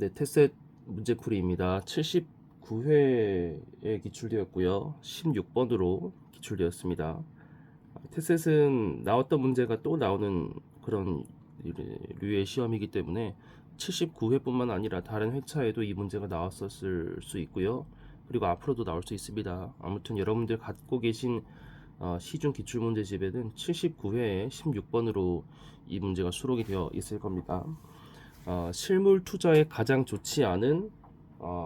네, 테셋 문제풀이입니다. 79회에 기출되었고요. 16번으로 기출되었습니다. 테셋은 나왔던 문제가 또 나오는 그런 류의 시험이기 때문에 79회뿐만 아니라 다른 회차에도 이 문제가 나왔었을 수 있고요. 그리고 앞으로도 나올 수 있습니다. 아무튼 여러분들 갖고 계신 시중 기출문제집에는 79회에 16번으로 이 문제가 수록이 되어 있을 겁니다. 실물 투자에 가장 좋지 않은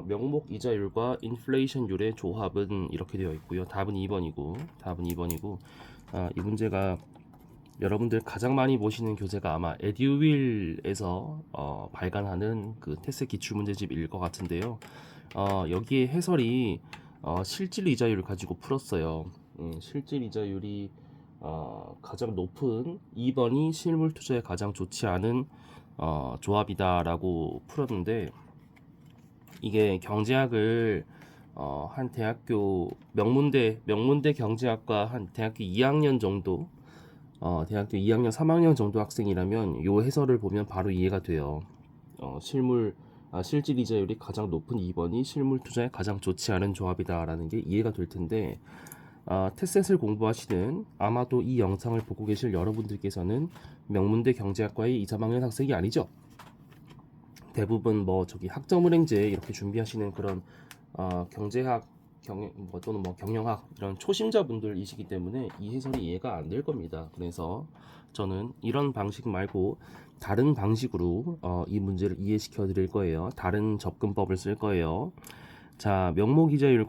명목 이자율과 인플레이션율의 조합은 이렇게 되어 있고요. 답은 2번이고, 이 문제가 여러분들 가장 많이 보시는 교재가 아마 에듀윌에서 발간하는 그 테스 기출문제집일 것 같은데요. 여기에 해설이 실질 이자율을 가지고 풀었어요. 실질 이자율이 가장 높은 2번이 실물 투자에 가장 좋지 않은 조합이다라고 풀었는데, 이게 경제학을 한 대학교 명문대 경제학과 한 대학교 2학년 정도, 대학교 2학년 3학년 정도 학생이라면 요 해설을 보면 바로 이해가 돼요. 실질 이자율이 가장 높은 2번이 실물 투자에 가장 좋지 않은 조합이다라는 게 이해가 될 텐데, 테셋을 공부하시는 아마도 이 영상을 보고 계실 여러분들께서는 명문대 경제학과의 2, 3학년 학생이 아니죠. 대부분 학점은행제 이렇게 준비하시는 그런 경제학 또는 경영학 이런 초심자분들이시기 때문에 이 해설이 이해가 안 될 겁니다. 그래서 저는 이런 방식 말고 다른 방식으로 이 문제를 이해시켜 드릴 거예요. 다른 접근법을 쓸 거예요. 자, 명목 이자율이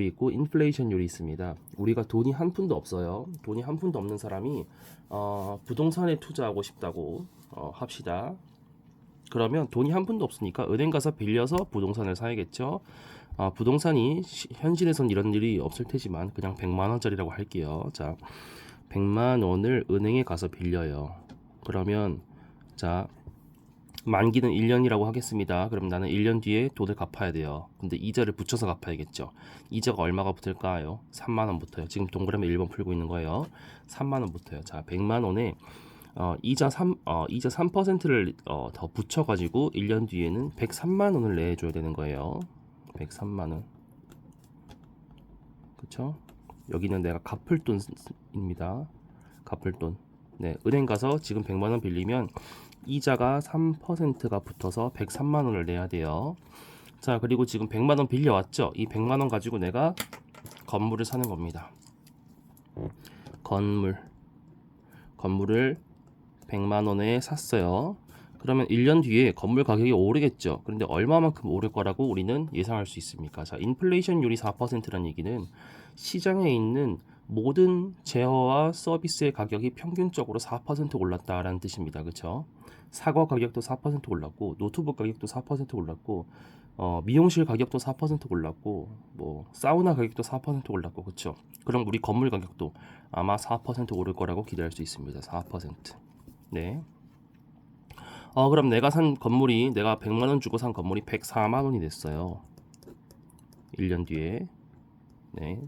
있고 인플레이션율이 있습니다. 우리가 돈이 한 푼도 없어요. 돈이 한 푼도 없는 사람이 부동산에 투자하고 싶다고 합시다. 그러면 돈이 한 푼도 없으니까 은행 가서 빌려서 부동산을 사야겠죠. 부동산이 현실에선 이런 일이 없을 테지만 그냥 100만 원짜리라고 할게요. 자, 100만 원을 은행에 가서 빌려요. 그러면 자, 만기는 1년이라고 하겠습니다. 그럼 나는 1년 뒤에 돈을 갚아야 돼요. 근데 이자를 붙여서 갚아야겠죠. 이자가 얼마가 붙을까요? 3만 원 붙어요. 지금 동그라미 1번 풀고 있는 거예요. 3만 원 붙어요. 자, 100만 원에 이자 3%를 더 붙여가지고 1년 뒤에는 103만 원을 내줘야 되는 거예요. 103만 원. 그쵸? 여기는 내가 갚을 돈입니다. 갚을 돈. 네, 은행 가서 지금 100만 원 빌리면 이자가 3%가 붙어서 103만 원을 내야 돼요. 자, 그리고 지금 100만 원 빌려왔죠? 이 100만 원 가지고 내가 건물을 사는 겁니다. 건물을 100만 원에 샀어요. 그러면 1년 뒤에 건물 가격이 오르겠죠. 그런데 얼마만큼 오를 거라고 우리는 예상할 수 있습니까? 자, 인플레이션율이 4%라는 얘기는 시장에 있는 모든 제어와 서비스의 가격이 평균적으로 4% 올랐다라는 뜻입니다. 그렇죠? 사과 가격도 4% 올랐고, 노트북 가격도 4% 올랐고, 미용실 가격도 4% 올랐고, 사우나 가격도 4% 올랐고, 그렇죠? 그럼 우리 건물 가격도 아마 4% 오를 거라고 기대할 수 있습니다. 4%. 네. 그럼 내가 100만 원 주고 산 건물이 104만 원이 됐어요. 1년 뒤에. 네.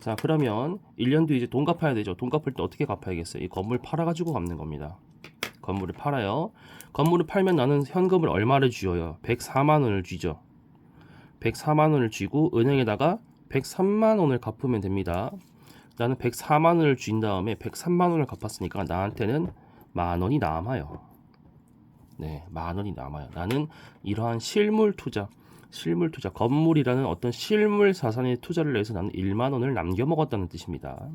자, 그러면 1년 뒤에 이제 돈 갚아야 되죠. 돈 갚을 때 어떻게 갚아야겠어요? 이 건물 팔아가지고 갚는 겁니다. 건물을 팔아요. 건물을 팔면 나는 현금을 얼마를 쥐어요? 104만 원을 쥐죠. 104만 원을 쥐고 은행에다가 103만 원을 갚으면 됩니다. 나는 104만 원을 쥔 다음에 103만 원을 갚았으니까 나한테는 만 원이 남아요. 네, 만 원이 남아요. 나는 이러한 실물 투자, 건물이라는 어떤 실물 자산에 투자를 해서 나는 1만 원을 남겨 먹었다는 뜻입니다.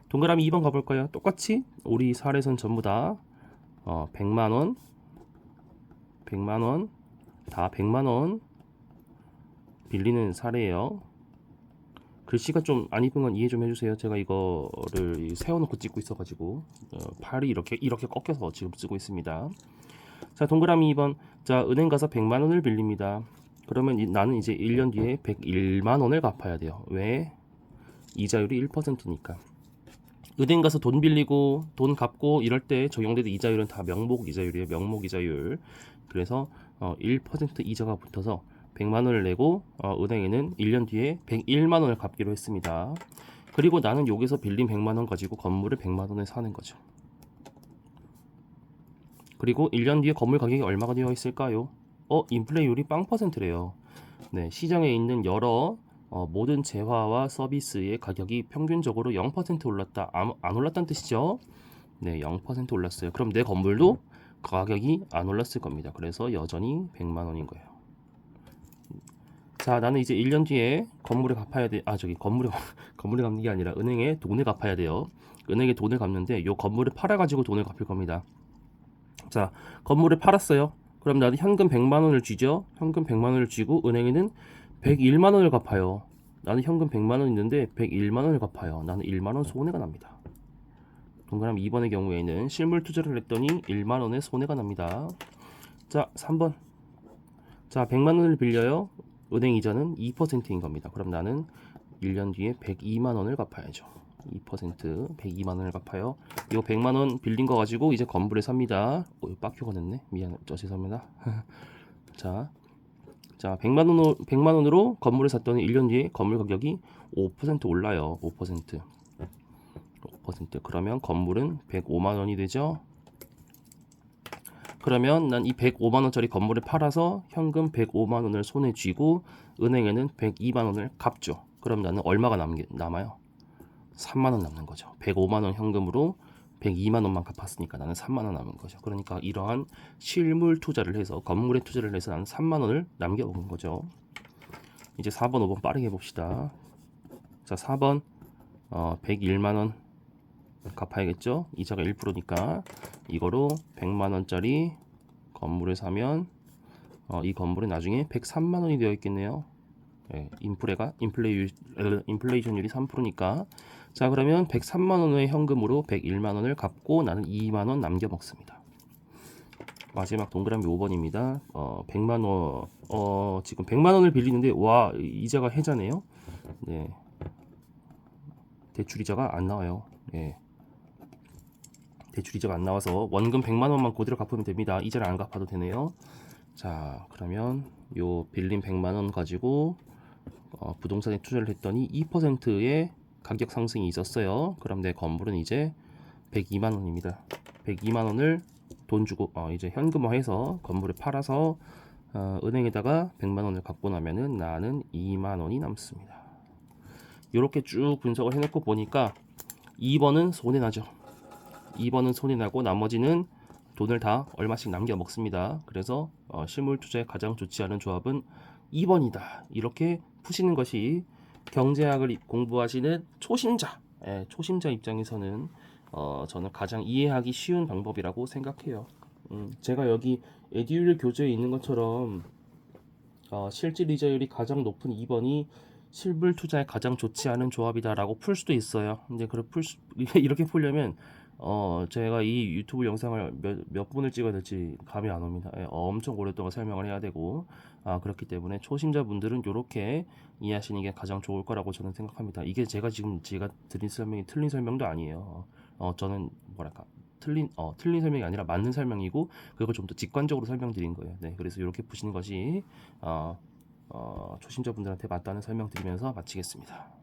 동그라미 2번 가볼까요? 똑같이 우리 사례선 전부 다 100만 원, 다 100만 원 빌리는 사례예요. 글씨가 좀 안 이쁜 건 이해 좀 해주세요. 제가 이거를 세워놓고 찍고 있어가지고 팔이 이렇게 꺾여서 지금 쓰고 있습니다. 자, 동그라미 2번. 자, 은행 가서 100만 원을 빌립니다. 그러면 나는 이제 1년 뒤에 101만 원을 갚아야 돼요. 왜? 이자율이 1%니까. 은행 가서 돈 빌리고 돈 갚고 이럴 때 적용되는 이자율은 다 명목 이자율이에요. 명목 이자율. 그래서 1% 이자가 붙어서 100만 원을 내고 은행에는 1년 뒤에 101만 원을 갚기로 했습니다. 그리고 나는 여기서 빌린 100만 원 가지고 건물을 100만 원에 사는 거죠. 그리고 1년 뒤에 건물 가격이 얼마가 되어 있을까요? 인플레이율이 0%래요. 네, 시장에 있는 여러 모든 재화와 서비스의 가격이 평균적으로 0% 올랐다. 안 올랐다는 뜻이죠? 네, 0% 올랐어요. 그럼 내 건물도 가격이 안 올랐을 겁니다. 그래서 여전히 100만 원인 거예요. 자, 나는 이제 1년 뒤에 건물을 갚아야 돼. 건물에 건물에 갚는 게 아니라 은행에 돈을 갚아야 돼요. 은행에 돈을 갚는데 요 건물을 팔아 가지고 돈을 갚을 겁니다. 자, 건물을 팔았어요. 그럼 나는 현금 100만 원을 쥐죠. 현금 100만 원을 쥐고 은행에는 101만 원을 갚아요. 나는 현금 100만 원 있는데 101만 원을 갚아요. 나는 1만 원 손해가 납니다. 동그라미 2번의 경우에는 실물 투자를 했더니 1만 원의 손해가 납니다. 자, 3번. 자, 100만 원을 빌려요. 은행 이자는 2%인 겁니다. 그럼 나는 1년 뒤에 102만 원을 갚아야죠. 2% 102만 원을 갚아요. 이 100만 원 빌린 거 가지고 이제 건물을 삽니다. 빡큐가 됐네. 미안, 죄송합니다. 자, 100만 원으로 건물을 샀더니 1년 뒤에 건물 가격이 5% 올라요. 5%. 그러면 건물은 105만 원이 되죠. 그러면 난 이 105만 원짜리 건물을 팔아서 현금 105만 원을 손에 쥐고 은행에는 102만 원을 갚죠. 그럼 나는 얼마가 남아요? 3만 원 남는 거죠. 105만 원 현금으로 102만 원만 갚았으니까 나는 3만 원 남은 거죠. 그러니까 이러한 실물 투자를 해서 건물에 투자를 해서 나는 3만 원을 남겨먹은 거죠. 이제 4번, 5번 빠르게 해봅시다. 자, 4번 101만 원 갚아야겠죠. 이자가 1%니까 이거로 100만 원짜리 건물을 사면 이 건물은 나중에 103만 원이 되어 있겠네요. 네, 인플레이션율이 3%니까 자, 그러면 103만 원의 현금으로 101만 원을 갚고 나는 2만 원 남겨 먹습니다. 마지막 동그라미 5번입니다. 100만 원 지금 100만 원을 빌리는데 와, 이자가 해자네요. 네. 대출 이자가 안 나와요. 네. 대출 이자가 안 나와서 원금 100만 원만 그대로 갚으면 됩니다. 이자를 안 갚아도 되네요. 자, 그러면 요 빌린 100만 원 가지고 부동산에 투자를 했더니 2%의 가격 상승이 있었어요. 그럼 내 건물은 이제 102만 원입니다. 102만 원을 돈 주고 이제 현금화해서 건물을 팔아서 은행에다가 100만 원을 갖고 나면은 나는 2만 원이 남습니다. 이렇게 쭉 분석을 해놓고 보니까 2번은 손해나죠. 2번은 손해나고 나머지는 돈을 다 얼마씩 남겨 먹습니다. 그래서 실물 투자에 가장 좋지 않은 조합은 2번이다. 이렇게 푸시는 것이 경제학을 공부하시는 초심자 입장에서는 저는 가장 이해하기 쉬운 방법이라고 생각해요. 제가 여기 에듀윌 교재에 있는 것처럼 실질 이자율이 가장 높은 2번이 실물 투자에 가장 좋지 않은 조합이다라고 풀 수도 있어요. 근데 이렇게 풀려면 제가 이 유튜브 영상을 몇 분을 찍어야 될지 감이 안 옵니다. 엄청 오랫동안 설명을 해야 되고 그렇기 때문에 초심자분들은 이렇게 이해하시는 게 가장 좋을 거라고 저는 생각합니다. 이게 제가 드린 설명이 틀린 설명도 아니에요. 저는 틀린 설명이 아니라 맞는 설명이고 그걸 좀 더 직관적으로 설명드린 거예요. 네, 그래서 이렇게 보시는 것이 초심자분들한테 맞다는 설명 드리면서 마치겠습니다.